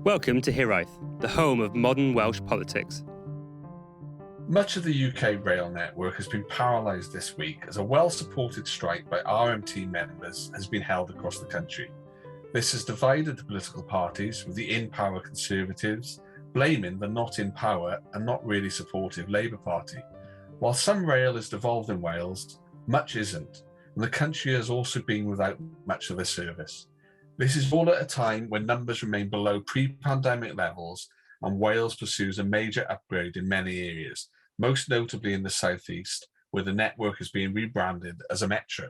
Welcome to Hiraeth, the home of modern Welsh politics. Much of the UK rail network has been paralysed this week as a well-supported strike by RMT members has been held across the country. This has divided the political parties, with the in-power Conservatives blaming the not in power and not really supportive Labour Party. While some rail is devolved in Wales, much isn't, and the country has also been without much of a service. This is all at a time when numbers remain below pre-pandemic levels and Wales pursues a major upgrade in many areas, most notably in the southeast, where the network is being rebranded as a metro.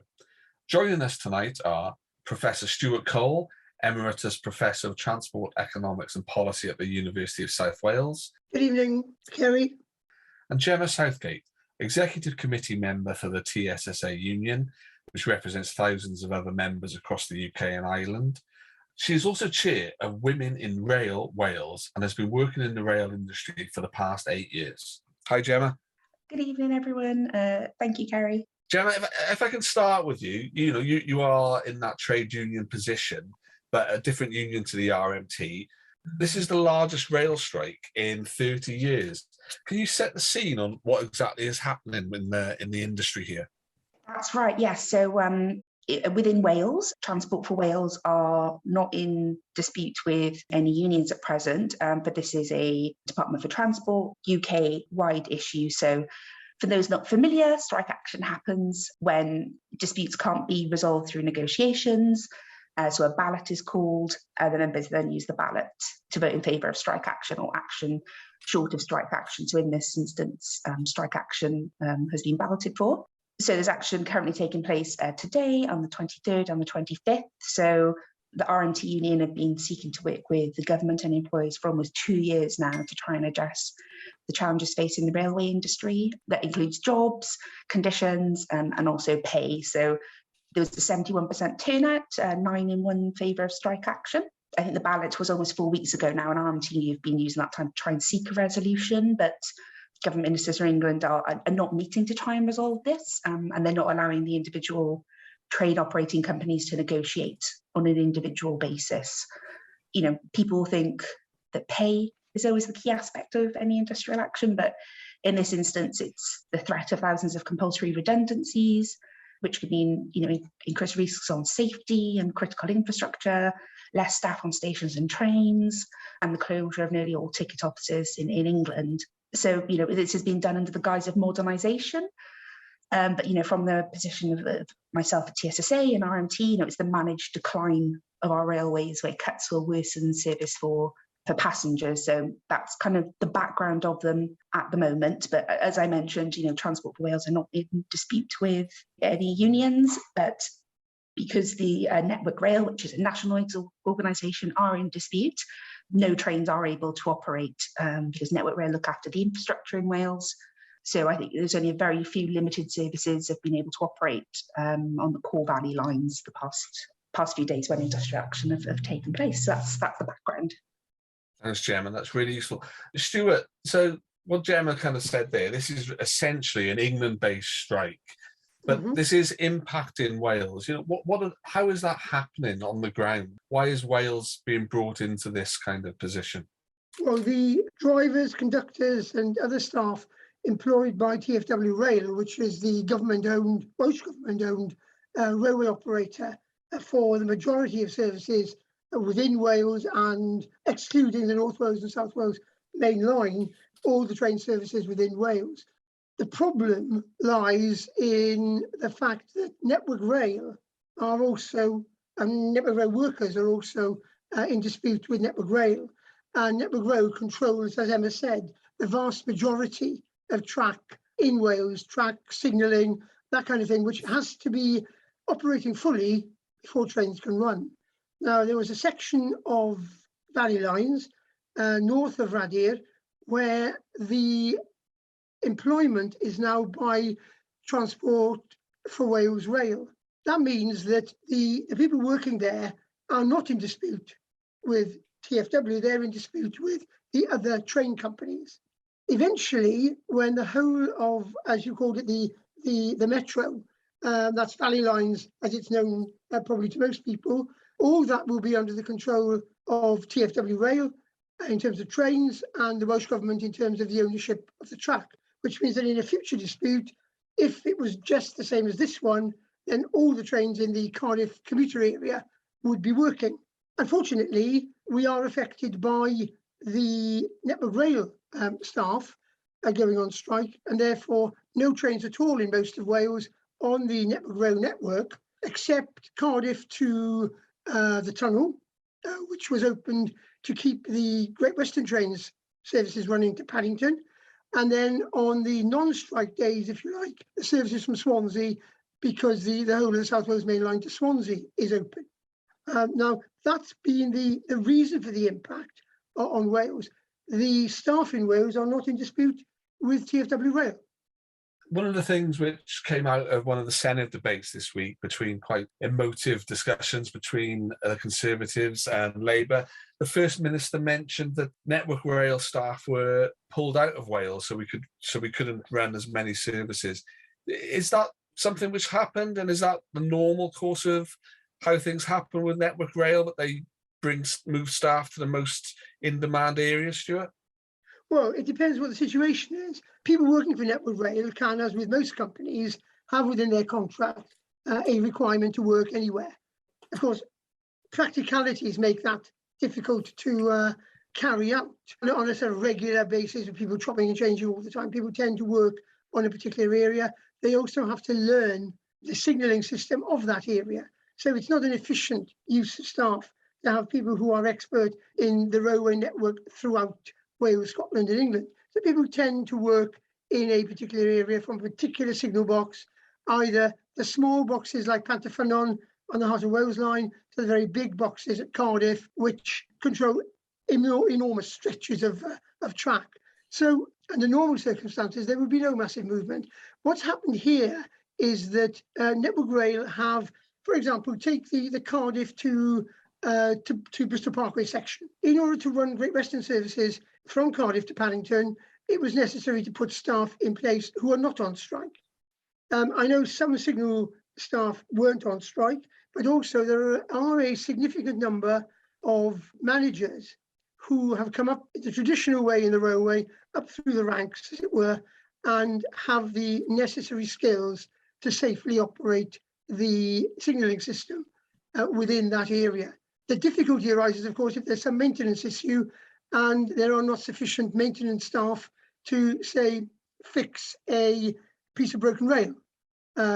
Joining us tonight are Professor Stuart Cole, Emeritus Professor of Transport Economics and Policy at the University of South Wales. Good evening, Ceri. And Gemma Southgate, Executive Committee Member for the TSSA Union, which represents thousands of other members across the UK and Ireland. She is also chair of Women in Rail Wales and has been working in the rail industry for the past 8 years. Hi, Gemma. Good evening, everyone. Thank you, Ceri. Gemma, if I can start with you, you are in that trade union position, but a different union to the RMT. This is the largest rail strike in 30 years. Can you set the scene on what exactly is happening in the industry here? That's right, yes. So within Wales, Transport for Wales are not in dispute with any unions at present, but this is a Department for Transport UK-wide issue. So for those not familiar, strike action happens when disputes can't be resolved through negotiations. So a ballot is called, the members then use the ballot to vote in favour of strike action or action short of strike action. So in this instance, strike action has been balloted for. So there's action currently taking place today on the 23rd and the 25th. So the RMT union have been seeking to work with the government and employers for almost 2 years now to try and address the challenges facing the railway industry. That includes jobs, conditions, and also pay. So there was a 71% turnout, 9 in 1 favour of strike action. I think the ballot was almost 4 weeks ago now, and RMT have been using that time to try and seek a resolution, but government ministers in England are not meeting to try and resolve this, and they're not allowing the individual train operating companies to negotiate on an individual basis. People think that pay is always the key aspect of any industrial action, but in this instance, it's the threat of thousands of compulsory redundancies, which could mean, increased risks on safety and critical infrastructure, less staff on stations and trains, and the closure of nearly all ticket offices in England. So, this has been done under the guise of modernisation. But, from the position of myself at TSSA and RMT, it's the managed decline of our railways where cuts will worsen service for passengers. So that's kind of the background of them at the moment. But as I mentioned, Transport for Wales are not in dispute with any unions, but because the Network Rail, which is a national organisation, are in dispute, no trains are able to operate because Network Rail look after the infrastructure in Wales. So I think there's only a very few limited services have been able to operate on the core valley lines the past few days when industrial action have taken place. So that's the background. Thanks, Gemma. That's really useful. Stuart, so what Gemma kind of said there, this is essentially an England-based strike, but this is impacting Wales. How is that happening on the ground? Why is Wales being brought into this kind of position? Well, the drivers, conductors and other staff employed by TfW Rail, which is the Welsh government-owned railway operator for the majority of services within Wales and excluding the North Wales and South Wales main line, all the train services within Wales. The problem lies in the fact that Network Rail are also, and Network Rail workers are also in dispute with Network Rail. And Network Rail controls, as Emma said, the vast majority of track in Wales, track signalling, that kind of thing, which has to be operating fully before trains can run. Now, there was a section of valley lines north of Rhadir where the employment is now by Transport for Wales Rail. That means that the people working there are not in dispute with TfW, they're in dispute with the other train companies. Eventually, when the whole of, as you called it, the metro, that's valley lines as it's known probably to most people, all that will be under the control of TfW Rail, in terms of trains and the Welsh Government in terms of the ownership of the track, which means that in a future dispute, if it was just the same as this one, then all the trains in the Cardiff commuter area would be working. Unfortunately, we are affected by the Network Rail staff going on strike, and therefore no trains at all in most of Wales on the Network Rail network, except Cardiff to the tunnel, which was opened to keep the Great Western trains services running to Paddington. And then on the non-strike days, if you like, the services from Swansea, because the whole of the South Wales main line to Swansea is open. Now, that's been the reason for the impact on Wales. The staff in Wales are not in dispute with TfW Rail. One of the things which came out of one of the Senate debates this week, between quite emotive discussions between the Conservatives and Labour, the First Minister mentioned that Network Rail staff were pulled out of Wales, so we couldn't run as many services. Is that something which happened, and is that the normal course of how things happen with Network Rail, that they move staff to the most in-demand areas, Stuart? Well, it depends what the situation is. People working for Network Rail can, as with most companies, have within their contract a requirement to work anywhere. Of course, practicalities make that difficult to carry out on a sort of regular basis with people chopping and changing all the time. People tend to work on a particular area. They also have to learn the signalling system of that area. So it's not an efficient use of staff to have people who are expert in the railway network throughout Wales, Scotland and England. So people tend to work in a particular area from a particular signal box, either the small boxes like Pantyffynon on the Heart of Wales line to the very big boxes at Cardiff, which control enormous stretches of track. So under normal circumstances, there would be no massive movement. What's happened here is that Network Rail have, for example, take the Cardiff to Bristol Parkway section. In order to run Great Western services from Cardiff to Paddington, it was necessary to put staff in place who are not on strike. I know some signal staff weren't on strike, but also there are a significant number of managers who have come up the traditional way in the railway, up through the ranks, as it were, and have the necessary skills to safely operate the signalling system within that area. The difficulty arises, of course, if there's some maintenance issue and there are not sufficient maintenance staff to, say, fix a piece of broken rail,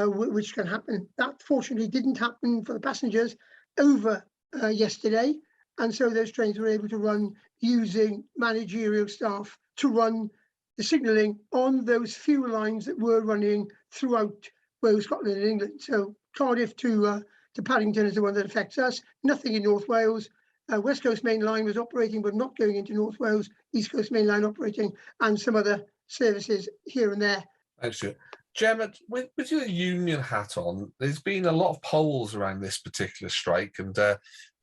which can happen. That fortunately didn't happen for the passengers over yesterday. And so those trains were able to run using managerial staff to run the signalling on those few lines that were running throughout Wales, Scotland and England. So Cardiff to Paddington is the one that affects us. Nothing in North Wales. West Coast Main Line was operating but not going into North Wales. East Coast Main Line operating, and some other services here and there. Thanks, Stuart. Gemma, with your union hat on, there's been a lot of polls around this particular strike, and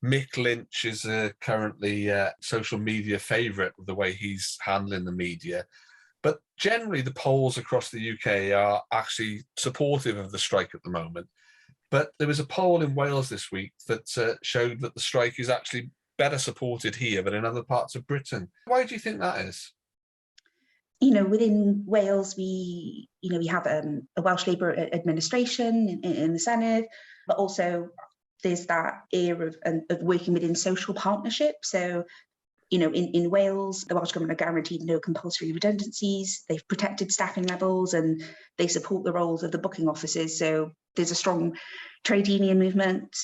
Mick Lynch is currently social media favourite with the way he's handling the media. But generally, the polls across the UK are actually supportive of the strike at the moment. But there was a poll in Wales this week that showed that the strike is actually better supported here than in other parts of Britain. Why do you think that is? Within Wales, we have a Welsh Labour administration in the Senedd, but also there's that era of working within social partnerships. So, in Wales, the Welsh Government have guaranteed no compulsory redundancies. They've protected staffing levels and they support the roles of the booking officers. So there's a strong trade union movement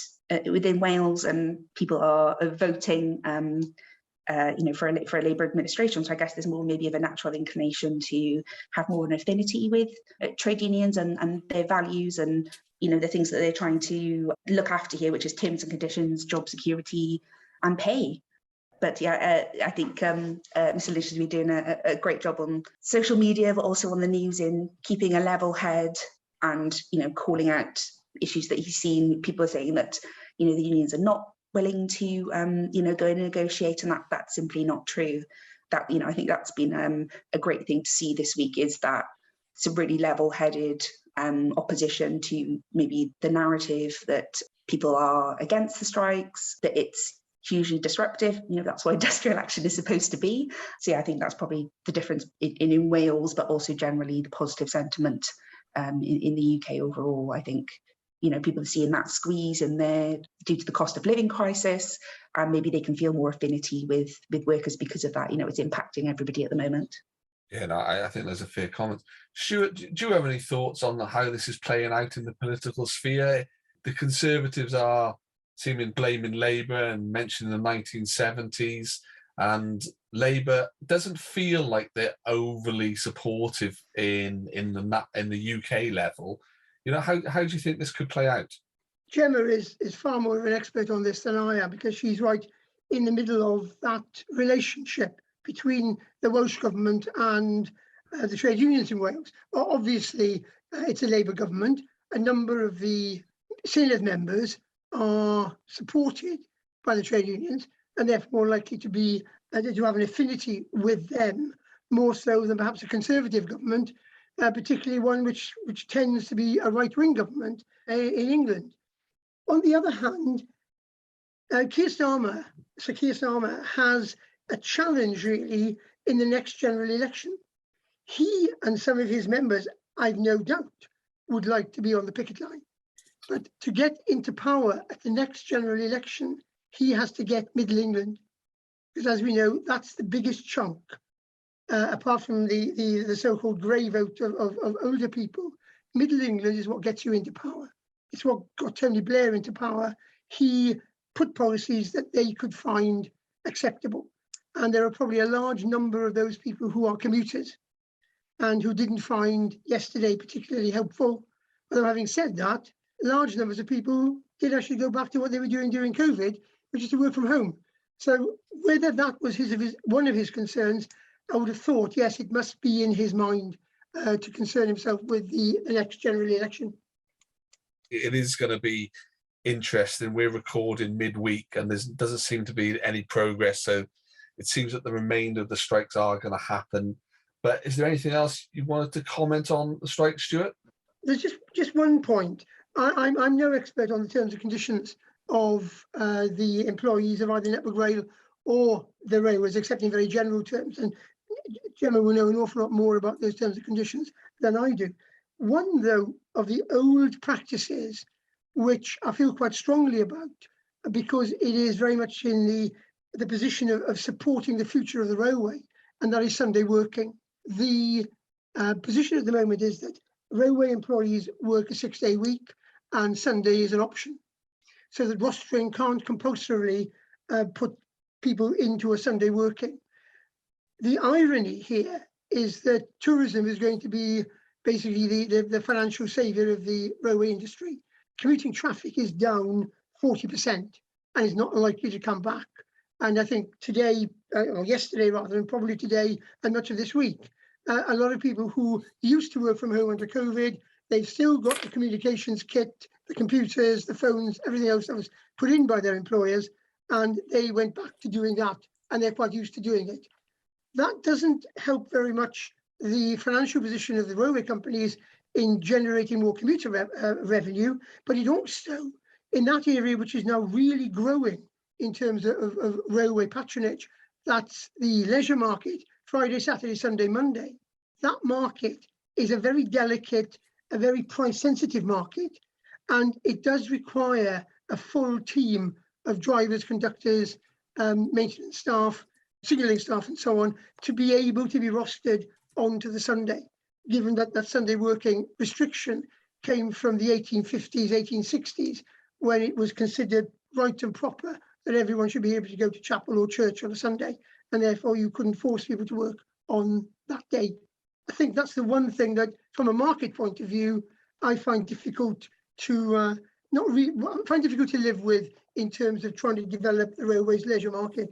within Wales, and people are voting for a Labour administration. So I guess there's more maybe of a natural inclination to have more an affinity with trade unions and their values and, the things that they're trying to look after here, which is terms and conditions, job security and pay. But yeah, I think Mr. Lynch has been doing a great job on social media, but also on the news in keeping a level head and, calling out issues that he's seen. People are saying that, the unions are not willing to, go and negotiate, and that's simply not true. That, I think that's been a great thing to see this week, is that some really level-headed opposition to maybe the narrative that people are against the strikes, that it's hugely disruptive. That's what industrial action is supposed to be. So yeah, I think that's probably the difference in Wales, but also generally the positive sentiment in the UK overall. I think people are seeing that squeeze in there due to the cost of living crisis, and maybe they can feel more affinity with workers because of that. It's impacting everybody at the moment. Yeah, no, I think there's a fair comment. Stuart, do you have any thoughts on how this is playing out in the political sphere? The Conservatives are seeming blaming Labour and mentioning the 1970s, and Labour doesn't feel like they're overly supportive in the UK level. How do you think this could play out? Gemma is far more of an expert on this than I am, because she's right in the middle of that relationship between the Welsh Government and the trade unions in Wales. Obviously, it's a Labour government. A number of the Senedd members are supported by the trade unions, and therefore more likely to have an affinity with them, more so than perhaps a Conservative government, particularly one which tends to be a right-wing government in England. On the other hand, Sir Keir Starmer has a challenge really in the next general election. He and some of his members, I've no doubt, would like to be on the picket line. But to get into power at the next general election, he has to get Middle England, because as we know, that's the biggest chunk, apart from the so-called grey vote of older people. Middle England is what gets you into power. It's what got Tony Blair into power. He put policies that they could find acceptable. And there are probably a large number of those people who are commuters and who didn't find yesterday particularly helpful. Although having said that, large numbers of people did actually go back to what they were doing during COVID, which is to work from home. So whether that was one of his concerns, I would have thought, yes, it must be in his mind to concern himself with the next general election. It is going to be interesting. We're recording midweek and there doesn't seem to be any progress. So it seems that the remainder of the strikes are going to happen. But is there anything else you wanted to comment on the strike, Stuart? There's just one point. I'm no expert on the terms and conditions of the employees of either Network Rail or the railways, except in very general terms. And Gemma will know an awful lot more about those terms and conditions than I do. One, though, of the old practices, which I feel quite strongly about, because it is very much in the position of supporting the future of the railway, and that is Sunday working. The position at the moment is that railway employees work a 6-day week and Sunday is an option, so that rostering can't compulsorily put people into a Sunday working. The irony here is that tourism is going to be basically the financial saviour of the railway industry. Commuting traffic is down 40% and is not likely to come back. And I think today, or yesterday rather, and probably today and much of this week, a lot of people who used to work from home under COVID, they've still got the communications kit, the computers, the phones, everything else that was put in by their employers, and they went back to doing that, and they're quite used to doing it. That doesn't help very much the financial position of the railway companies in generating more commuter revenue, but it also, in that area which is now really growing in terms of railway patronage, that's the leisure market, Friday, Saturday, Sunday, Monday. That market is a very delicate, a very price-sensitive market, and it does require a full team of drivers, conductors, maintenance staff, signalling staff, and so on, to be able to be rostered onto the Sunday, given that that Sunday working restriction came from the 1850s, 1860s, when it was considered right and proper that everyone should be able to go to chapel or church on a Sunday, and therefore you couldn't force people to work on that day. I think that's the one thing that, from a market point of view, I find difficult to find difficult to live with in terms of trying to develop the railways leisure market.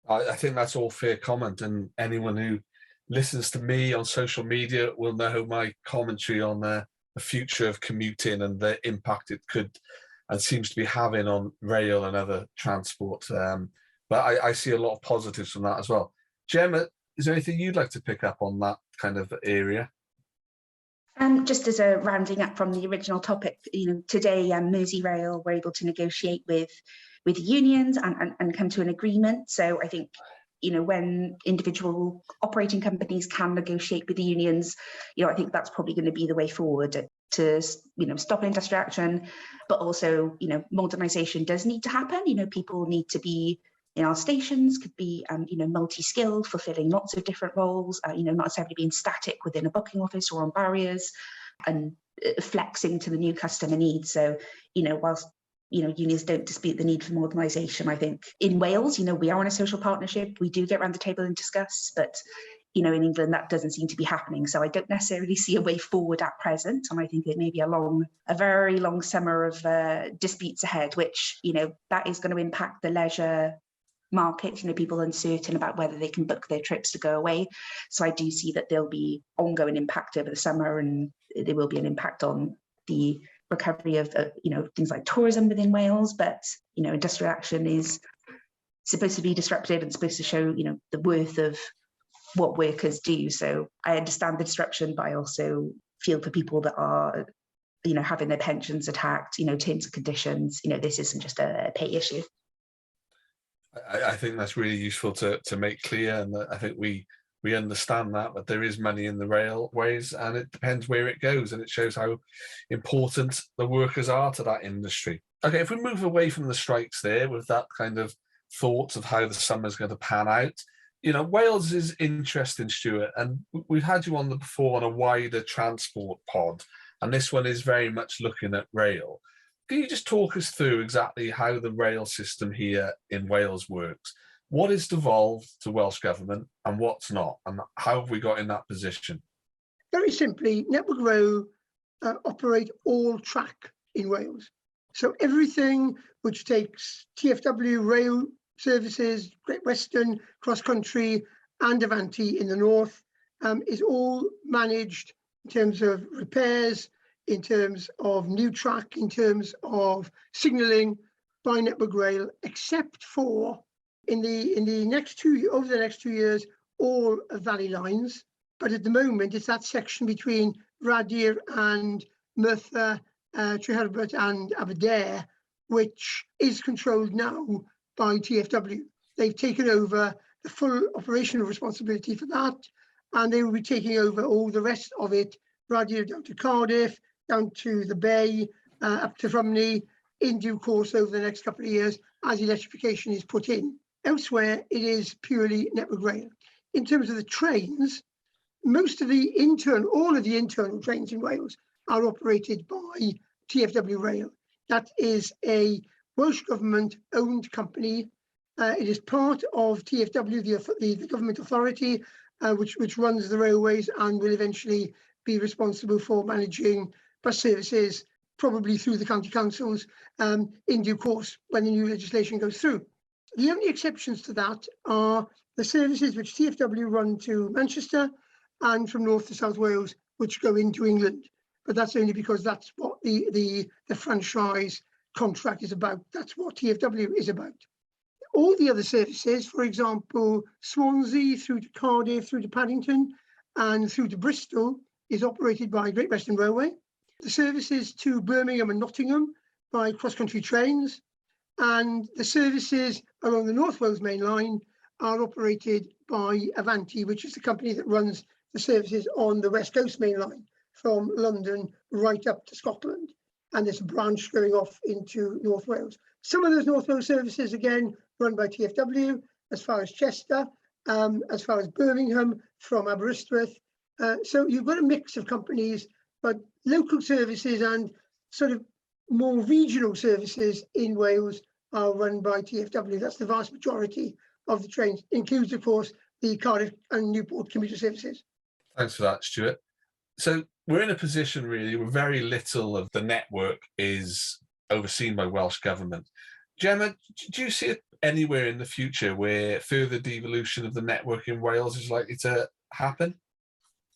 I think that's all fair comment, and anyone who listens to me on social media will know my commentary on the future of commuting and the impact it could and seems to be having on rail and other transport. But I see a lot of positives from that as well. Gemma, is there anything you'd like to pick up on that kind of area? Just as a rounding up from the original topic, today Merseyrail were able to negotiate with with unions and come to an agreement. So I think, when individual operating companies can negotiate with the unions, I think that's probably going to be the way forward to, stop industrial action. But also, modernisation does need to happen. People need to be in our stations, could be, multi-skilled, fulfilling lots of different roles, not necessarily being static within a booking office or on barriers, and flexing to the new customer needs. So, whilst unions don't dispute the need for modernisation, I think in Wales, we are in a social partnership. We do get around the table and discuss, but in England that doesn't seem to be happening. So I don't necessarily see a way forward at present, and I think it may be a very long summer of disputes ahead, which that is going to impact the leisure market. People are uncertain about whether they can book their trips to go away. So I do see that there'll be ongoing impact over the summer, and there will be an impact on the recovery of things like tourism within Wales. But industrial action is supposed to be disruptive and supposed to show the worth of what workers do. So I understand the disruption, but I also feel for people that are having their pensions attacked, terms and conditions. This isn't just a pay issue. I think that's really useful to make clear, and I think we understand that, but there is money in the railways, and it depends where it goes, and it shows how important the workers are to that industry. Okay, if we move away from the strikes there with that kind of thoughts of how the summer's going to pan out, Wales is interesting, Stuart, and we've had you on before on a wider transport pod, and this one is very much looking at rail. Can you just talk us through exactly how the rail system here in Wales works? What is devolved to Welsh Government and what's not? And how have we got in that position? Very simply, Network Rail operate all track in Wales. So everything which takes TfW rail services, Great Western, Cross Country and Avanti in the north is all managed in terms of repairs, in terms of new track, in terms of signalling by Network Rail, except for over the next 2 years, all Valley lines. But at the moment, it's that section between Rhadir and Merthyr, Treherbert and Aberdare, which is controlled now by TfW. They've taken over the full operational responsibility for that, and they will be taking over all the rest of it, Rhadir down to Cardiff, down to the Bay, up to Rhymney, in due course over the next couple of years as electrification is put in. Elsewhere, it is purely Network Rail. In terms of the trains, all of the internal trains in Wales are operated by TfW Rail. That is a Welsh Government-owned company. It is part of TfW, the government authority, which runs the railways and will eventually be responsible for managing bus services, probably through the county councils, in due course when the new legislation goes through. The only exceptions to that are the services which TfW run to Manchester and from North to South Wales, which go into England. But that's only because that's what the franchise contract is about. That's what TfW is about. All the other services, for example, Swansea through to Cardiff, through to Paddington and through to Bristol, is operated by Great Western Railway. The services to Birmingham and Nottingham by Cross Country Trains, and the services along the North Wales Main Line are operated by Avanti, which is the company that runs the services on the West Coast Main Line from London right up to Scotland. And there's a branch going off into North Wales. Some of those North Wales services, again, run by TfW, as far as Chester, as far as Birmingham, from Aberystwyth. So you've got a mix of companies, but local services and sort of more regional services in Wales are run by TfW. That's the vast majority of the trains, includes, of course, the Cardiff and Newport commuter services. Thanks for that, Stuart. So we're in a position really where very little of the network is overseen by Welsh Government. Gemma, do you see it anywhere in the future where further devolution of the network in Wales is likely to happen?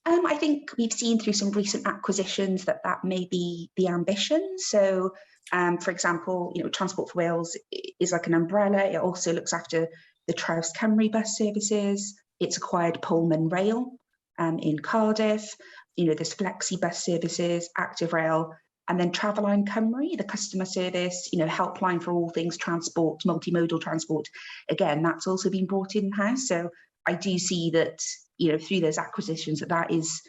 I think we've seen through some recent acquisitions that may be the ambition. So, for example, Transport for Wales is like an umbrella. It also looks after the Traws Cymru bus services. It's acquired Pullman Rail in Cardiff. There's flexi bus services, Active Rail, And then Travails Cymru, the customer service, helpline for all things transport, multimodal transport. Again, that's also been brought in-house. So I do see that, through those acquisitions, that is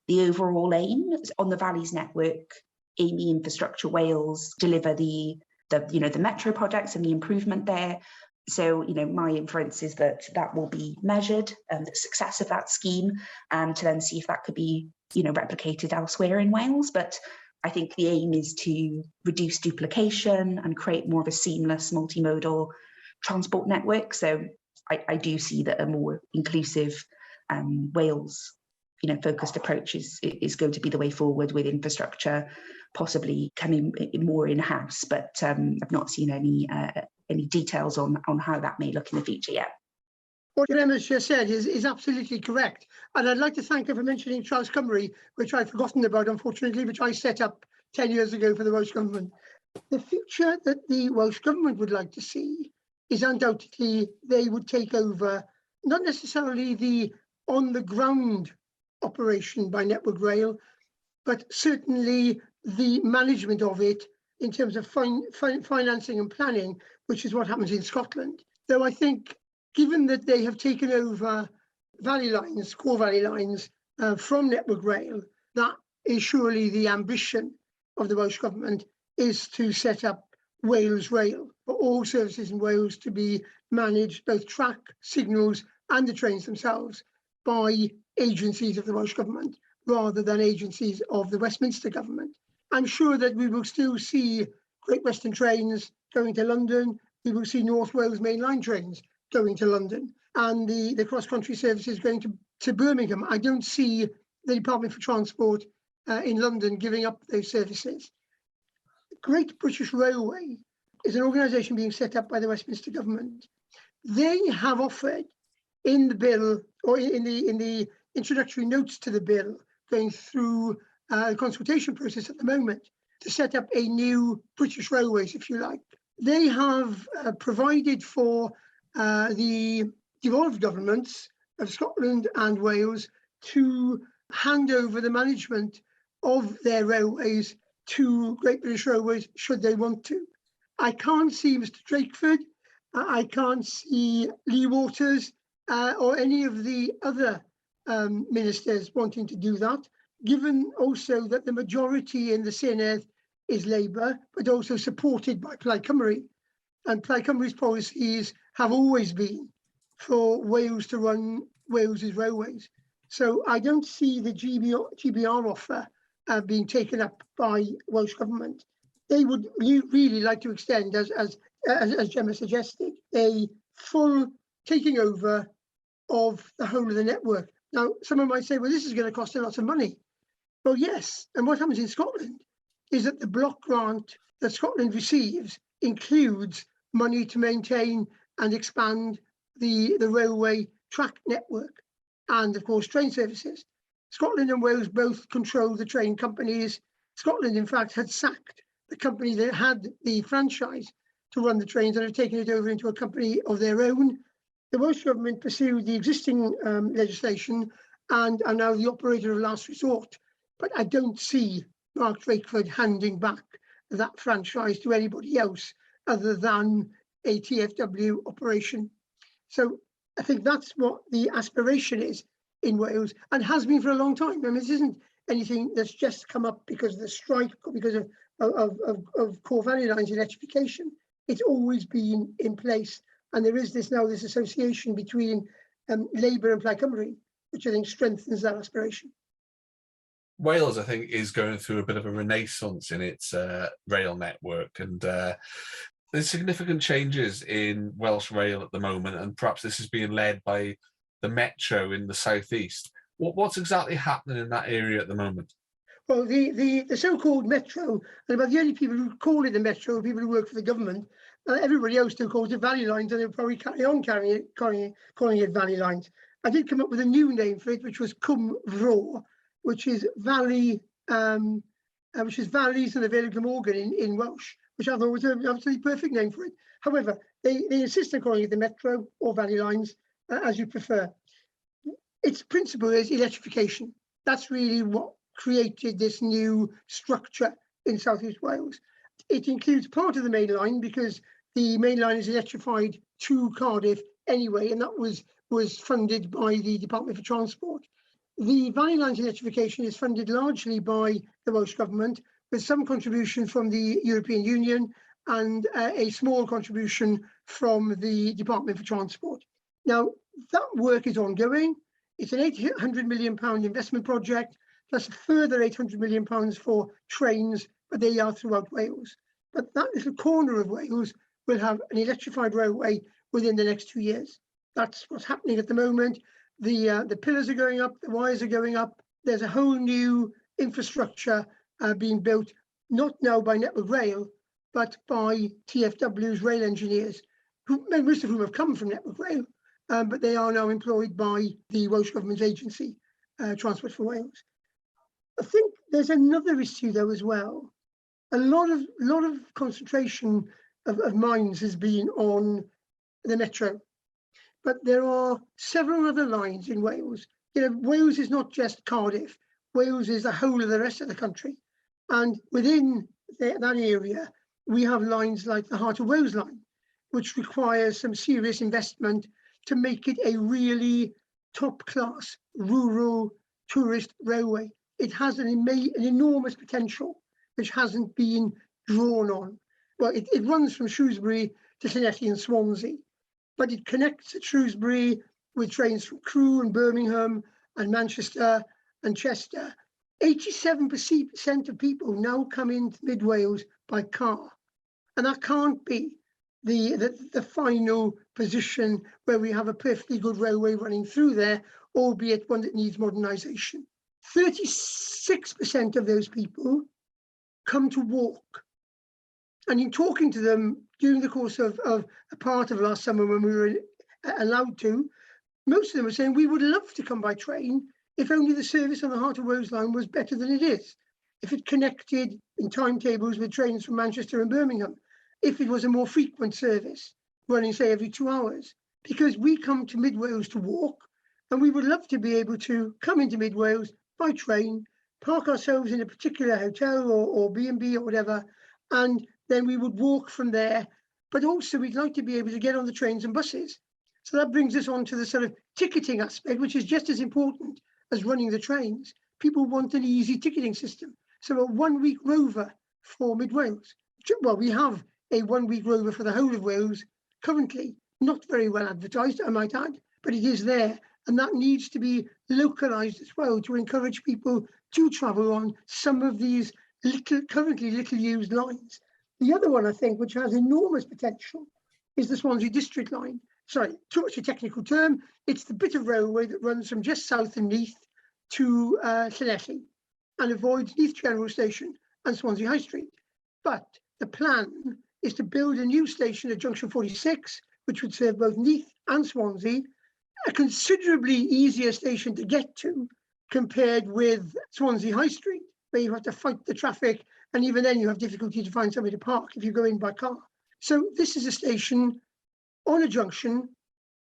the overall aim. On the Valleys network, Amy Infrastructure Wales deliver the metro projects and the improvement there. So, my inference is that will be measured, the success of that scheme, to then see if that could be, replicated elsewhere in Wales. But I think the aim is to reduce duplication and create more of a seamless multimodal transport network. So I do see that a more inclusive Wales, focused approach is going to be the way forward, with infrastructure possibly coming more in-house. But I've not seen any details on how that may look in the future yet. What Emma's just said is absolutely correct. And I'd like to thank her for mentioning Travails Cymru, which I'd forgotten about, unfortunately, which I set up 10 years ago for the Welsh Government. The future that the Welsh Government would like to see is undoubtedly they would take over, not necessarily the on-the-ground operation by Network Rail, but certainly the management of it in terms of financing and planning, which is what happens in Scotland. Though I think, given that they have taken over core valley lines from Network Rail, that is surely the ambition of the Welsh Government, is to set up Wales Rail for all services in Wales to be managed, both track, signals and the trains themselves, by agencies of the Welsh Government rather than agencies of the Westminster Government. I'm sure that we will still see Great Western trains going to London. We will see North Wales mainline trains going to London, and the cross-country services going to Birmingham. I don't see the Department for Transport in London giving up those services. Great British Railway is an organisation being set up by the Westminster Government. They have offered in the bill, or in the introductory notes to the bill, going through a consultation process at the moment, to set up a new British Railways, if you like. They have provided for the devolved governments of Scotland and Wales to hand over the management of their railways to Great British Railways should they want to. I can't see Mr Drakeford, I can't see Lee Waters or any of the other ministers wanting to do that, given also that the majority in the Senedd is Labour, but also supported by Plaid Cymru. And Plaid Cymru's policies have always been for Wales to run Wales's railways. So I don't see the GBR offer being taken up by Welsh Government. They would really like to extend, as Gemma suggested, a full taking over of the whole of the network. Now, someone might say, well, this is going to cost a lot of money. Well, yes. And what happens in Scotland is that the block grant that Scotland receives includes money to maintain and expand the railway track network and, of course, train services. Scotland and Wales both control the train companies. Scotland, in fact, had sacked the company that had the franchise to run the trains and have taken it over into a company of their own. The Welsh Government pursued the existing legislation and are now the operator of last resort. But I don't see Mark Drakeford handing back that franchise to anybody else other than a TFW operation. So I think that's what the aspiration is in Wales, and has been for a long time. I mean, this isn't anything that's just come up because of the strike or because of core valley lines electrification. It's always been in place, and there is this association between Labour and Plaid Cymru, which I think strengthens that aspiration. Wales, I think, is going through a bit of a renaissance in its rail network, and there's significant changes in Welsh Rail at the moment, and perhaps this is being led by the Metro in the southeast. What's exactly happening in that area at the moment? Well, the so-called Metro, and about the only people who call it the Metro are people who work for the government. Everybody else still calls it Valley Lines, and they'll probably carry on calling it Valley Lines. I did come up with a new name for it, which was Cwm Vro, which is valleys and the Vale of Glamorgan in Welsh, which I thought was an absolutely perfect name for it. However, they insist on calling it the Metro or Valley Lines, as you prefer. Its principle is electrification. That's really what created this new structure in South East Wales. It includes part of the main line because the main line is electrified to Cardiff anyway, and that was funded by the Department for Transport. The Valley Line's electrification is funded largely by the Welsh Government, with some contribution from the European Union and a small contribution from the Department for Transport. Now, that work is ongoing. It's an £800 million investment project, plus a further £800 million for trains, but they are throughout Wales. But that little corner of Wales will have an electrified railway within the next 2 years. That's what's happening at the moment. The pillars are going up, the wires are going up. There's a whole new infrastructure being built, not now by Network Rail, but by TfW's rail engineers, most of whom have come from Network Rail, but they are now employed by the Welsh Government's agency, Transport for Wales. I think there's another issue though as well. A lot of concentration of minds has been on the metro, but there are several other lines in Wales. Wales is not just Cardiff. Wales is the whole of the rest of the country, and within that area, we have lines like the Heart of Wales line, which requires some serious investment to make it a really top-class rural tourist railway. It has an enormous potential, which hasn't been drawn on. Well, it runs from Shrewsbury to Llanelli and Swansea, but it connects at Shrewsbury with trains from Crewe and Birmingham and Manchester and Chester. 87% of people now come into Mid Wales by car, and that can't be the final position where we have a perfectly good railway running through there, albeit one that needs modernisation. 36% of those people come to walk. And in talking to them during the course of a part of last summer when we were allowed to, most of them were saying, we would love to come by train if only the service on the Heart of Wales line was better than it is. If it connected in timetables with trains from Manchester and Birmingham, if it was a more frequent service, running, say, every 2 hours. Because we come to Mid Wales to walk, and we would love to be able to come into Mid Wales by train, park ourselves in a particular hotel or B&B or whatever, and then we would walk from there. But also we'd like to be able to get on the trains and buses. So that brings us on to the sort of ticketing aspect, which is just as important as running the trains. People want an easy ticketing system. So a 1 week rover for Mid Wales. Well, we have a 1 week rover for the whole of Wales currently, not very well advertised, I might add, but it is there. And that needs to be localised as well to encourage people to travel on some of these currently little used lines. The other one, I think, which has enormous potential is the Swansea District line. Sorry, too much a technical term. It's the bit of railway that runs from just south of Neath to Llanelli and avoids Neath General Station and Swansea High Street. But the plan is to build a new station at Junction 46, which would serve both Neath and Swansea, a considerably easier station to get to compared with Swansea High Street, where you have to fight the traffic, and even then you have difficulty to find somewhere to park if you go in by car. So this is a station on a junction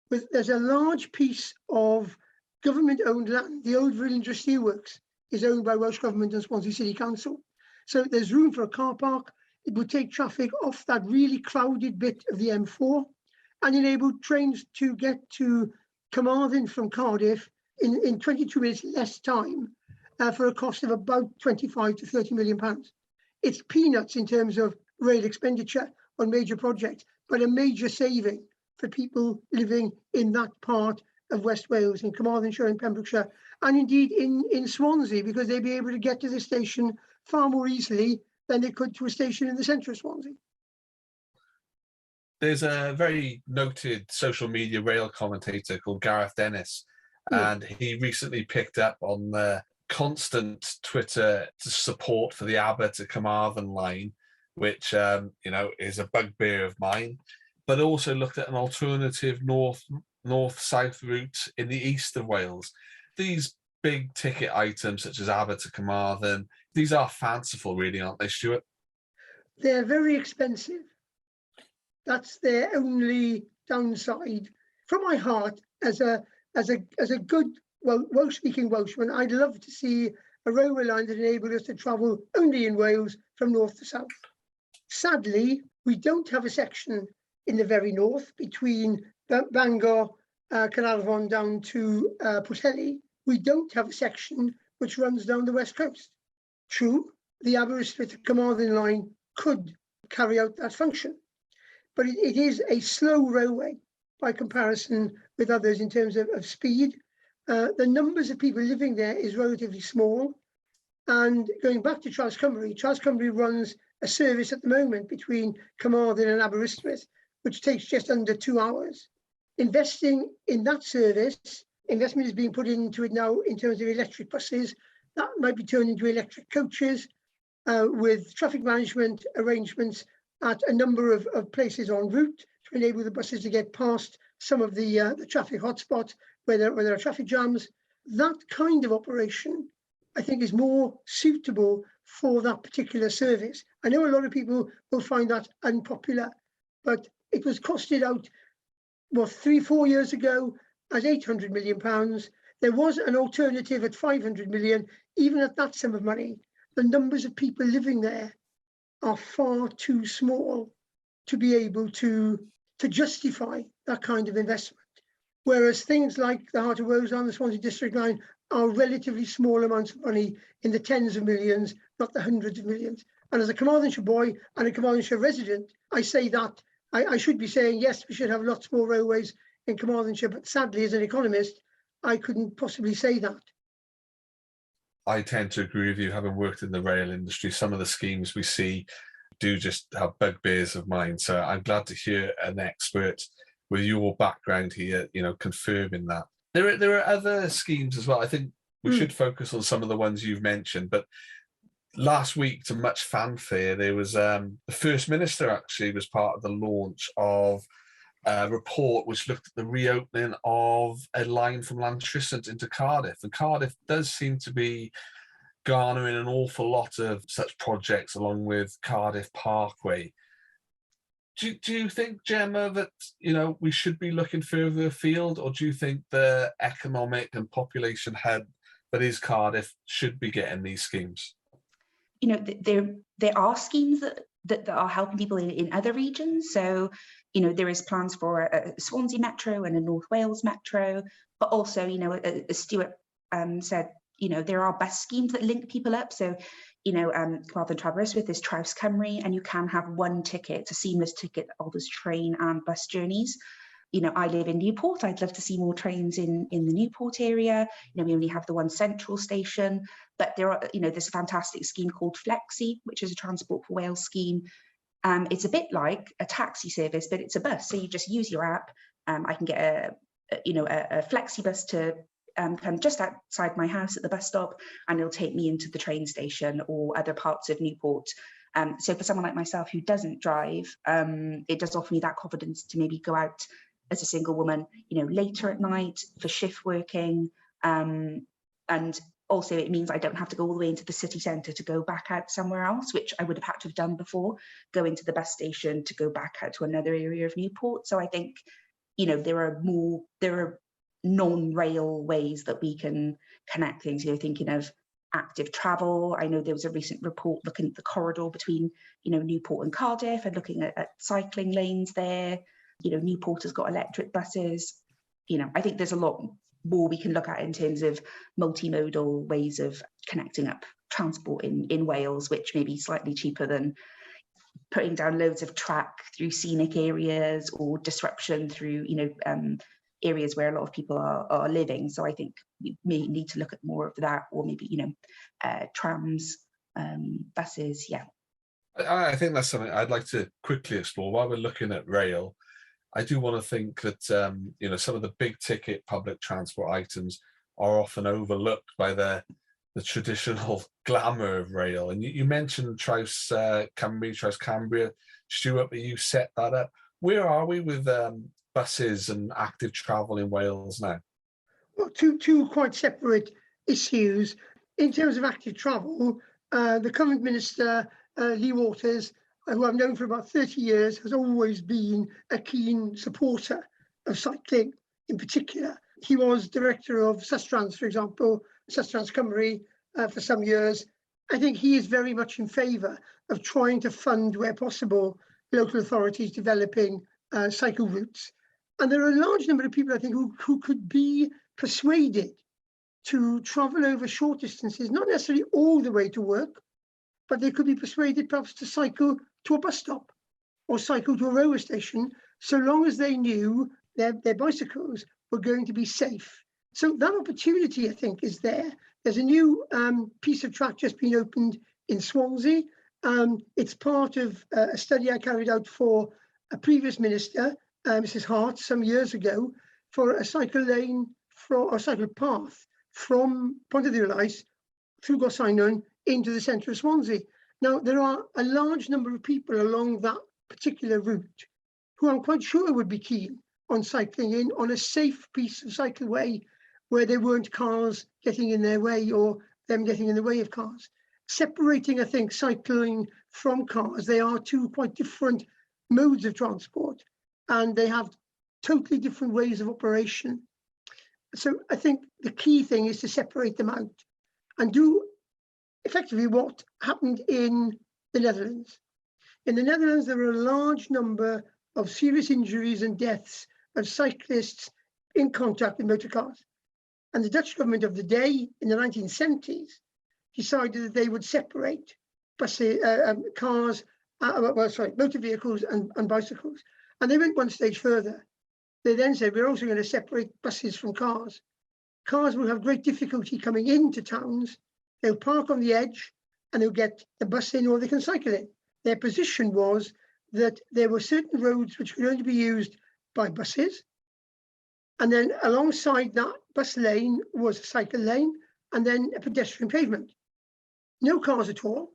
with, there's a large piece of government-owned land. The old Village Steelworks is owned by Welsh Government and Swansea City Council. So there's room for a car park. It would take traffic off that really crowded bit of the M4 and enable trains to get to Carmarthen from Cardiff in 22 minutes less time for a cost of about 25 to 30 million pounds. It's peanuts in terms of rail expenditure on major projects, but a major saving for people living in that part of West Wales, in Carmarthenshire and Pembrokeshire, and indeed in Swansea, because they'd be able to get to the station far more easily than they could to a station in the centre of Swansea. There's a very noted social media rail commentator called Gareth Dennis, and he recently picked up on the constant Twitter support for the Aber to Carmarthen line, which is a bugbear of mine, but also looked at an alternative north-south route in the east of Wales. These big ticket items such as Aber to Carmarthen, these are fanciful, really, aren't they, Stuart? They're very expensive. That's their only downside. From my heart, as a good Welsh-speaking Welshman, I'd love to see a railway line that enabled us to travel only in Wales from north to south. Sadly, we don't have a section in the very north between Bangor, Caernarfon down to Pwllheli. We don't have a section which runs down the west coast. True, the Aberystwyth Carmarthen line could carry out that function, but it is a slow railway by comparison with others in terms of speed. The numbers of people living there is relatively small. And going back to Travails Cymru runs a service at the moment between Carmarthen and Aberystwyth, which takes just under 2 hours. Investing in that service, investment is being put into it now in terms of electric buses. That might be turned into electric coaches with traffic management arrangements at a number of places en route to enable the buses to get past some of the traffic hotspots where there are traffic jams. That kind of operation, I think, is more suitable for that particular service. I know a lot of people will find that unpopular, but it was costed out, 3-4 years ago at £800 million. There was an alternative at 500 million. Even at that sum of money, the numbers of people living there are far too small to be able to justify that kind of investment. Whereas things like the Heart of Wales and the Swansea District Line are relatively small amounts of money in the tens of millions, not the hundreds of millions. And as a Carmarthenshire boy and a Carmarthenshire resident, I say that I should be saying, yes, we should have lots more railways in Carmarthenshire, but sadly, as an economist, I couldn't possibly say that. I tend to agree with you, having worked in the rail industry. Some of the schemes we see do just have bugbears of mine. So I'm glad to hear an expert with your background here, confirming that. There are other schemes as well. I think we should focus on some of the ones you've mentioned, but last week, to much fanfare, there was the First Minister actually was part of the launch of a report which looked at the reopening of a line from Llantrisant into Cardiff. And Cardiff does seem to be garnering an awful lot of such projects along with Cardiff Parkway. Do you think, Gemma, that we should be looking further afield, or do you think the economic and population hub that is Cardiff should be getting these schemes? There are schemes that are helping people in other regions. So, there is plans for a Swansea Metro and a North Wales Metro, but also, as Stuart said, there are bus schemes that link people up. So, Carmarthen Travails with this Travails Cymru, and you can have one ticket, a seamless ticket, all those train and bus journeys. I live in Newport. I'd love to see more trains in the Newport area. We only have the one central station, but there's a fantastic scheme called Flexi, which is a Transport for Wales scheme. It's a bit like a taxi service, but it's a bus. So you just use your app. I can get a Flexi bus to come just outside my house at the bus stop, and it'll take me into the train station or other parts of Newport. So for someone like myself who doesn't drive, it does offer me that confidence to maybe go out as a single woman, later at night for shift working. And also it means I don't have to go all the way into the city centre to go back out somewhere else, which I would have had to have done before, go into the bus station to go back out to another area of Newport. So I think, there are non-rail ways that we can connect things, thinking of active travel. I know there was a recent report looking at the corridor between, Newport and Cardiff and looking at cycling lanes there. Newport has got electric buses. I think there's a lot more we can look at in terms of multimodal ways of connecting up transport in Wales, which may be slightly cheaper than putting down loads of track through scenic areas or disruption through, areas where a lot of people are living. So I think we may need to look at more of that, or maybe, trams, buses, yeah. I think that's something I'd like to quickly explore while we're looking at rail. I do want to think that, some of the big ticket public transport items are often overlooked by the traditional glamour of rail. And you mentioned Travails Cymru, Travails Cambria. Stuart, you set that up. Where are we with buses and active travel in Wales now? Well, two quite separate issues. In terms of active travel, the current minister, Lee Waters, who I've known for about 30 years, has always been a keen supporter of cycling in particular. He was director of Sustrans, for example, Sustrans Cymru, for some years. I think he is very much in favour of trying to fund, where possible, local authorities developing cycle routes. And there are a large number of people, I think, who could be persuaded to travel over short distances, not necessarily all the way to work, but they could be persuaded perhaps to cycle to a bus stop or cycle to a railway station, so long as they knew their bicycles were going to be safe. So that opportunity, I think, is there. There's a new piece of track just been opened in Swansea. It's part of a study I carried out for a previous minister, Mrs. Hart, some years ago, for a cycle lane or cycle path from Pontarddulais through Gorsinon into the centre of Swansea. Now, there are a large number of people along that particular route who I'm quite sure would be keen on cycling in on a safe piece of cycleway where there weren't cars getting in their way or them getting in the way of cars. Separating, I think, cycling from cars, they are two quite different modes of transport and they have totally different ways of operation. So I think the key thing is to separate them out and do effectively what happened in the Netherlands. In the Netherlands, there were a large number of serious injuries and deaths of cyclists in contact with motor cars. And the Dutch government of the day in the 1970s decided that they would separate motor vehicles and bicycles. And they went one stage further. They then said, we're also going to separate buses from cars. Cars will have great difficulty coming into towns. They'll park on the edge and they'll get the bus in or they can cycle in. Their position was that there were certain roads which could only be used by buses. And then alongside that bus lane was a cycle lane and then a pedestrian pavement. No cars at all.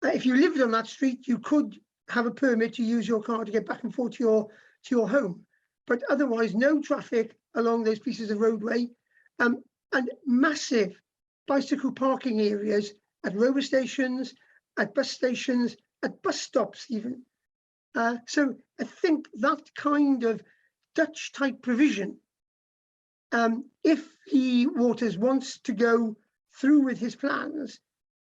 If you lived on that street, you could have a permit to use your car to get back and forth to your home. But otherwise, no traffic along those pieces of roadway and massive bicycle parking areas at railway stations, at bus stations, at bus stops even. So I think that kind of Dutch type provision, if Waters wants to go through with his plans,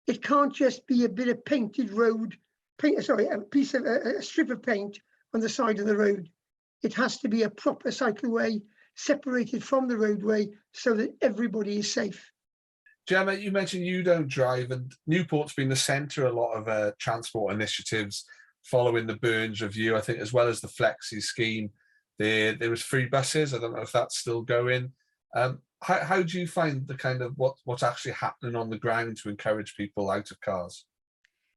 it can't just be a bit of painted road, a strip of paint on the side of the road. It has to be a proper cycleway separated from the roadway so that everybody is safe. Gemma, you mentioned you don't drive, and Newport's been the centre of a lot of transport initiatives following the Burns review, I think, as well as the Flexi scheme. There was free buses. I don't know if that's still going. How do you find the kind of what's actually happening on the ground to encourage people out of cars?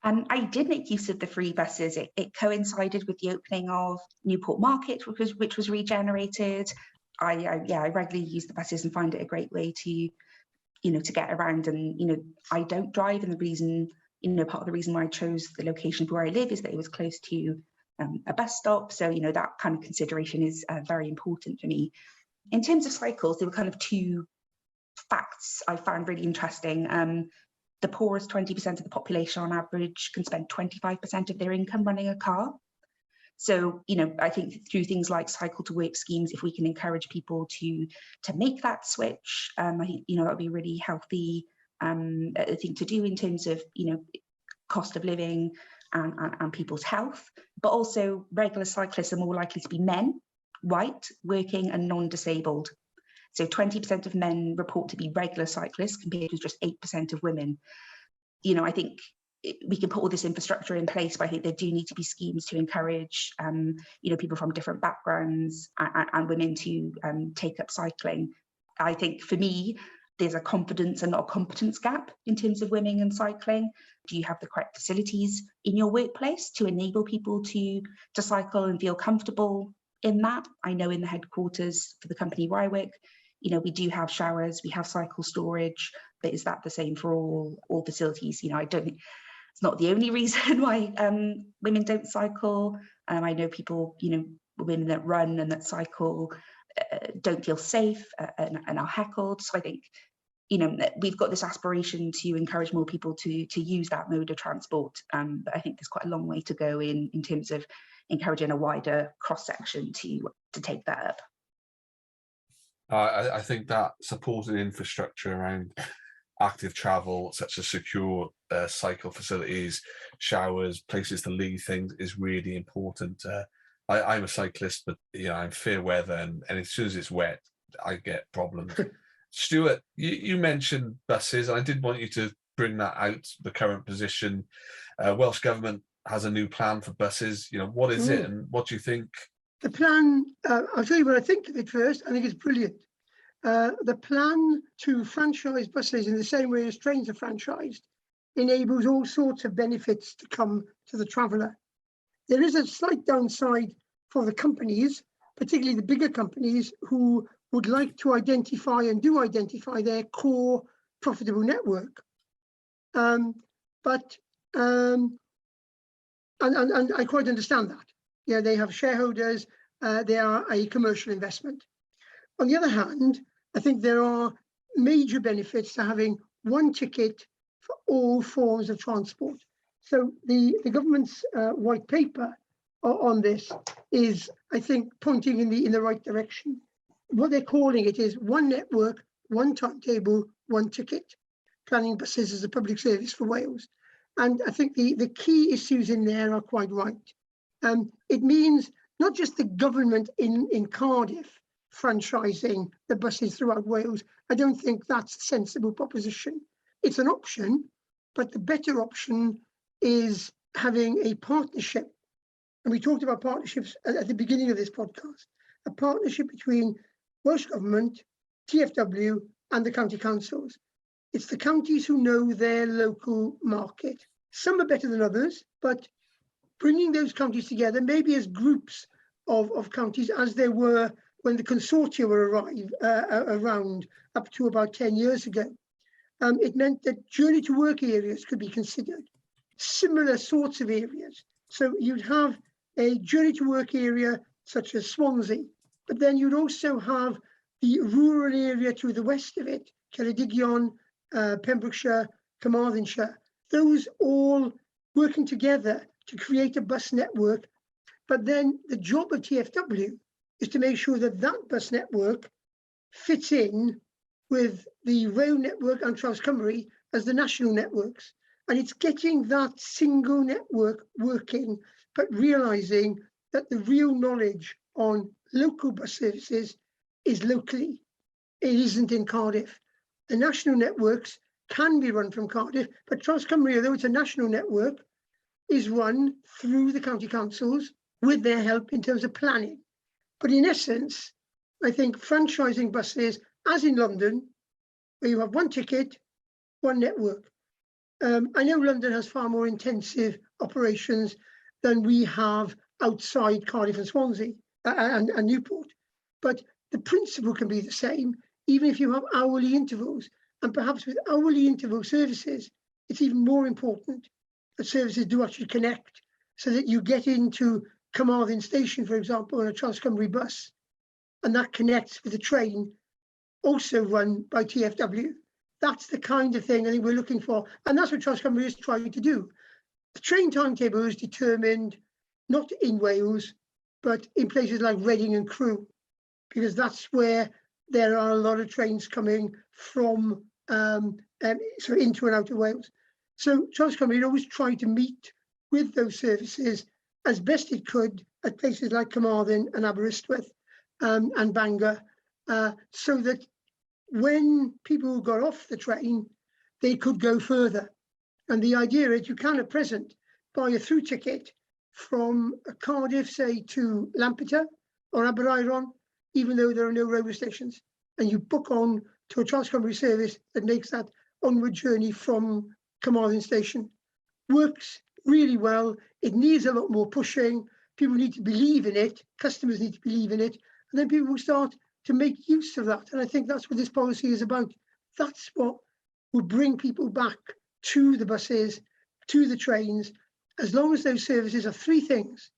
I did make use of the free buses. It coincided with the opening of Newport Market, which was regenerated. I regularly use the buses and find it a great way to get around. And I don't drive, and the reason, part of the reason why I chose the location where I live is that it was close to a bus stop. So that kind of consideration is very important for me. In terms of cycles, there were kind of two facts I found really interesting. The poorest 20% of the population on average can spend 25% of their income running a car. So, I think through things like cycle to work schemes, if we can encourage people to make that switch, I think, that would be a really healthy thing to do in terms of, cost of living and people's health. But also regular cyclists are more likely to be men, white, working and non-disabled. So 20% of men report to be regular cyclists compared to just 8% of women. I think we can put all this infrastructure in place, but I think there do need to be schemes to encourage, people from different backgrounds and women to take up cycling. I think for me, there's a confidence and not a competence gap in terms of women and cycling. Do you have the correct facilities in your workplace to enable people to cycle and feel comfortable in that? I know in the headquarters for the company where I work, we do have showers, we have cycle storage, but is that the same for all facilities? I don't think it's not the only reason why women don't cycle. I know people, women that run and that cycle don't feel safe and are heckled. So I think, we've got this aspiration to encourage more people to use that mode of transport. But I think there's quite a long way to go in terms of encouraging a wider cross-section to take that up. I think that supported infrastructure around active travel, such as secure cycle facilities, showers, places to leave things, is really important. I'm a cyclist, but I'm fair weather, and as soon as it's wet, I get problems. Stuart, you mentioned buses, and I did want you to bring that out, the current position. Welsh Government has a new plan for buses. What is it, and what do you think? The plan, I'll tell you what I think of it first. I think it's brilliant. The plan to franchise buses in the same way as trains are franchised enables all sorts of benefits to come to the traveller. There is a slight downside for the companies, particularly the bigger companies, who would like to identify and do identify their core profitable network. And I quite understand that. Yeah, they have shareholders, they are a commercial investment. On the other hand, I think there are major benefits to having one ticket for all forms of transport. So the government's white paper on this is, I think, pointing in the right direction. What they're calling it is one network, one timetable, one ticket, planning buses as a public service for Wales. And I think the key issues in there are quite right. It means not just the government in Cardiff franchising the buses throughout Wales. I don't think that's a sensible proposition. It's an option, but the better option is having a partnership. And we talked about partnerships at the beginning of this podcast, a partnership between Welsh Government, TfW, and the county councils. It's the counties who know their local market. Some are better than others, but bringing those counties together, maybe as groups of counties, as there were when the consortia were around up to about 10 years ago, it meant that journey to work areas could be considered, similar sorts of areas. So you'd have a journey to work area such as Swansea, but then you'd also have the rural area to the west of it, Ceredigion, Pembrokeshire, Carmarthenshire, those all working together to create a bus network. But then the job of TfW is to make sure that that bus network fits in with the rail network and Traws Cymru as the national networks. And it's getting that single network working, but realising that the real knowledge on local bus services is locally. It isn't in Cardiff. The national networks can be run from Cardiff, but Traws Cymru, although it's a national network, is run through the county councils with their help in terms of planning. But in essence, I think franchising buses, as in London, where you have one ticket, one network. I know London has far more intensive operations than we have outside Cardiff and Swansea and Newport, but the principle can be the same, even if you have hourly intervals. And perhaps with hourly interval services, it's even more important that services do actually connect, so that you get into Carmarthen Station, for example, on a Traws Cymru bus, and that connects with a train also run by TfW. That's the kind of thing I think we're looking for, and that's what Traws Cymru is trying to do. The train timetable is determined not in Wales, but in places like Reading and Crewe, because that's where there are a lot of trains coming from into and out of Wales. So Traws Cymru always tried to meet with those services as best it could at places like Carmarthen and Aberystwyth and Bangor, so that when people got off the train, they could go further. And the idea is you can at present buy a through ticket from Cardiff, say, to Lampeter or Aberaeron, even though there are no railway stations, and you book on to a Traws Cymru service that makes that onward journey from Carmarthen Station. Works really well. It needs a lot more pushing. People need to believe in it. Customers need to believe in it. And then people will start to make use of that. And I think that's what this policy is about. That's what will bring people back to the buses, to the trains, as long as those services are three things.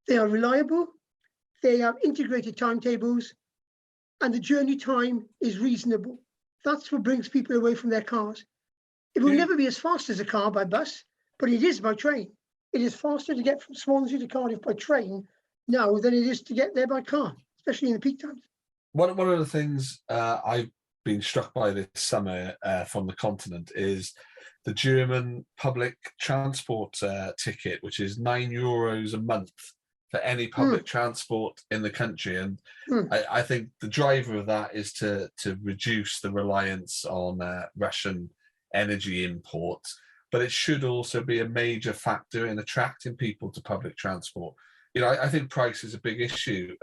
They are reliable, they have integrated timetables, and the journey time is reasonable. That's what brings people away from their cars. It will never be as fast as a car by bus, but it is by train. It is faster to get from Swansea to Cardiff by train now than it is to get there by car, especially in the peak times. One of the things I've been struck by this summer from the continent is the German public transport ticket, which is €9 a month for any public transport in the country. And I think the driver of that is to reduce the reliance on Russian energy imports, but it should also be a major factor in attracting people to public transport. I think price is a big issue.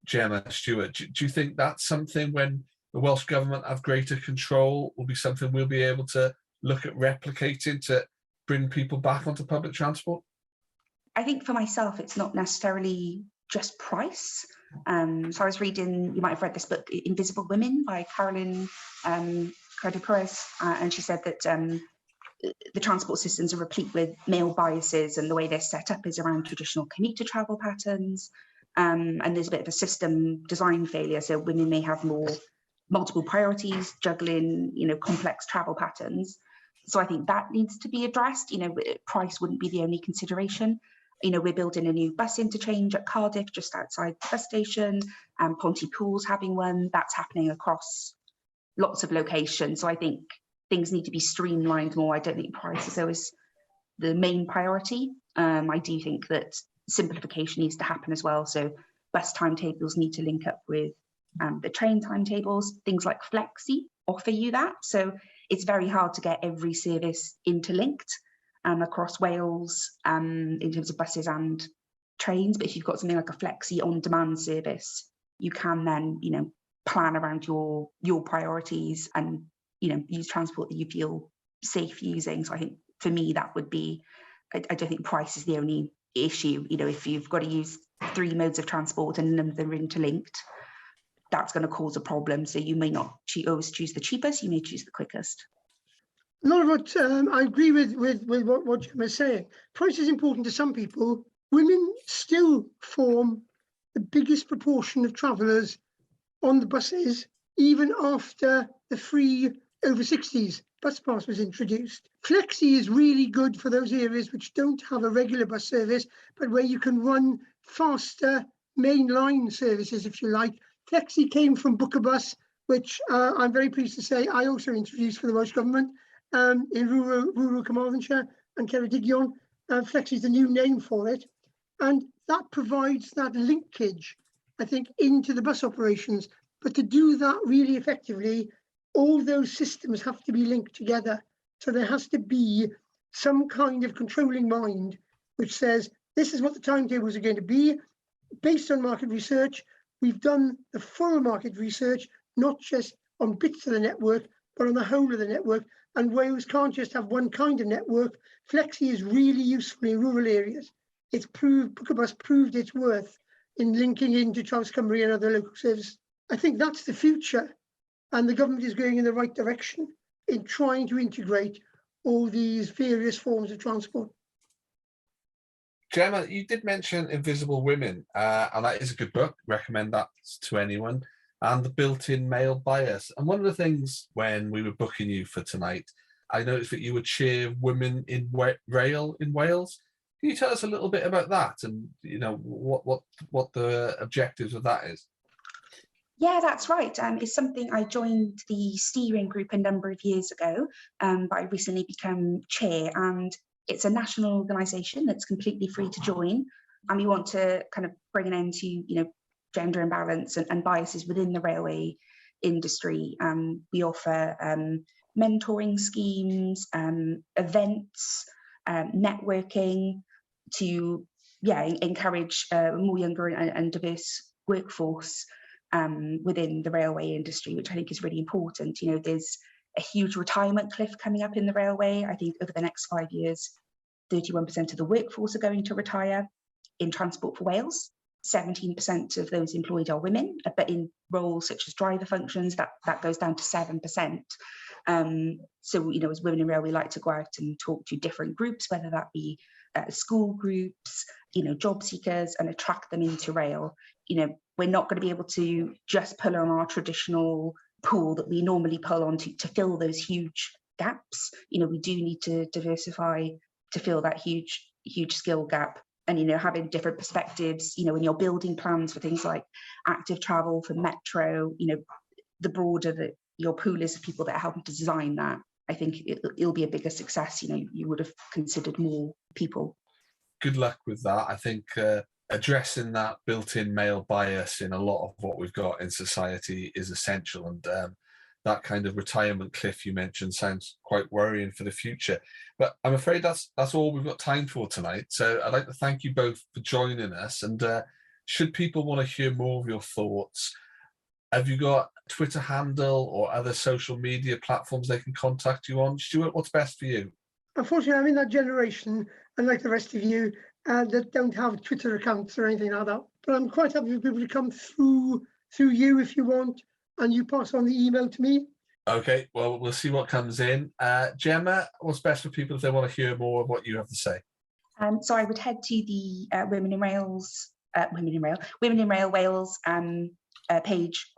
Gemma, Stuart, do you think that's something, when the Welsh Government have greater control, will be something we'll be able to look at replicating to bring people back onto public transport? I think for myself, it's not necessarily just price. So I was reading, you might have read this book, Invisible Women by Carolyn Cardi-Perez, and she said that the transport systems are replete with male biases, and the way they're set up is around traditional commuter travel patterns. And there's a bit of a system design failure. So women may have multiple priorities, juggling, complex travel patterns. So I think that needs to be addressed. Price wouldn't be the only consideration. We're building a new bus interchange at Cardiff, just outside the bus station, and Pontypool's having one. That's happening across lots of locations. So I think things need to be streamlined more. I don't think price is always the main priority. I do think that simplification needs to happen as well. So bus timetables need to link up with the train timetables. Things like Flexi offer you that. So it's very hard to get every service interlinked across Wales in terms of buses and trains. But if you've got something like a Flexi on-demand service, you can then, plan around your priorities and, use transport that you feel safe using. So I think for me, that would be, I don't think price is the only issue. If you've got to use 3 modes of transport and none of them are interlinked, that's going to cause a problem. So you may not always choose the cheapest, you may choose the quickest. A lot of what I agree with what Gemma is saying. Price is important to some people. Women still form the biggest proportion of travellers on the buses, even after the free over 60s bus pass was introduced. Flexi is really good for those areas which don't have a regular bus service, but where you can run faster mainline services, if you like. Flexi came from Book a Bus, which I'm very pleased to say I also introduced for the Welsh Government in rural Carmarthenshire and Ceredigion. Flexi is the new name for it. And that provides that linkage, I think, into the bus operations. But to do that really effectively, all those systems have to be linked together. So there has to be some kind of controlling mind which says, this is what the timetables are going to be. Based on market research, we've done the full market research, not just on bits of the network, but on the whole of the network. And Wales can't just have one kind of network. Flexi is really useful in rural areas. It's proved, Book a Bus proved its worth in linking into Traws Cymru and other local services. I think that's the future. And the government is going in the right direction in trying to integrate all these various forms of transport. Gemma, you did mention Invisible Women, and that is a good book. Recommend that to anyone. And the built-in male bias. And one of the things when we were booking you for tonight, I noticed that you would chair Women in Rail in Wales. Can you tell us a little bit about that, and what the objectives of that is? Yeah, that's right. It's something I joined the steering group a number of years ago, but I recently become chair, and it's a national organisation that's completely free to join. And we want to kind of bring an end to, gender imbalance and biases within the railway industry. We offer mentoring schemes, events, networking to encourage a more younger and diverse workforce within the railway industry, which I think is really important. There's a huge retirement cliff coming up in the railway. I think over the next 5 years, 31% of the workforce are going to retire. In Transport for Wales, 17% of those employed are women, but in roles such as driver functions, that goes down to 7%. So, as women in rail, we like to go out and talk to different groups, whether that be school groups, job seekers, and attract them into rail. We're not going to be able to just pull on our traditional pool that we normally pull on to fill those huge gaps. We do need to diversify to fill that huge skill gap. And, having different perspectives, when you're building plans for things like active travel for metro, the broader your pool is of people that are helping to design that, I think it'll be a bigger success. You would have considered more people. Good luck with that. I think addressing that built-in male bias in a lot of what we've got in society is essential, and that kind of retirement cliff you mentioned sounds quite worrying for the future. But I'm afraid that's all we've got time for tonight. So I'd like to thank you both for joining us. And should people want to hear more of your thoughts, have you got a Twitter handle or other social media platforms they can contact you on? Stuart, what's best for you? Unfortunately, I'm in that generation, unlike the rest of you, that don't have Twitter accounts or anything like that. But I'm quite happy for people to come through you if you want, and you pass on the email to me. Okay, well, we'll see what comes in. Gemma, what's best for people if they want to hear more of what you have to say? So I would head to the Women in Rail Wales page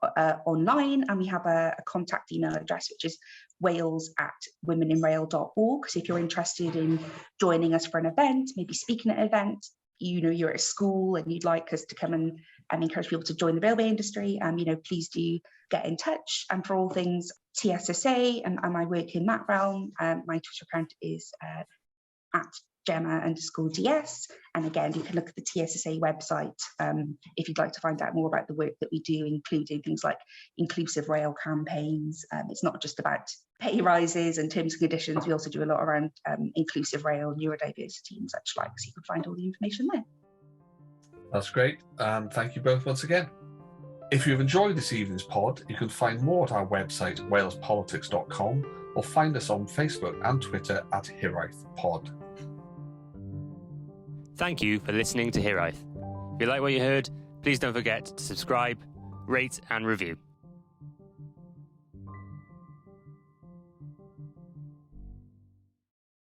online, and we have a contact email address, which is wales@womeninrail.org. So if you're interested in joining us for an event, maybe speaking at an event, you're at a school and you'd like us to come and encourage people to join the railway industry, please do get in touch. And for all things TSSA and my work in that realm, my Twitter account is at Gemma_DS. And again, you can look at the TSSA website if you'd like to find out more about the work that we do, including things like inclusive rail campaigns. It's not just about pay rises and terms and conditions. We also do a lot around inclusive rail, neurodiversity and such like. So you can find all the information there. That's great. Thank you both once again. If you've enjoyed this evening's pod, you can find more at our website, walespolitics.com, or find us on Facebook and Twitter at HiraethPod. Thank you for listening to Hiraeth. If you like what you heard, please don't forget to subscribe, rate and review.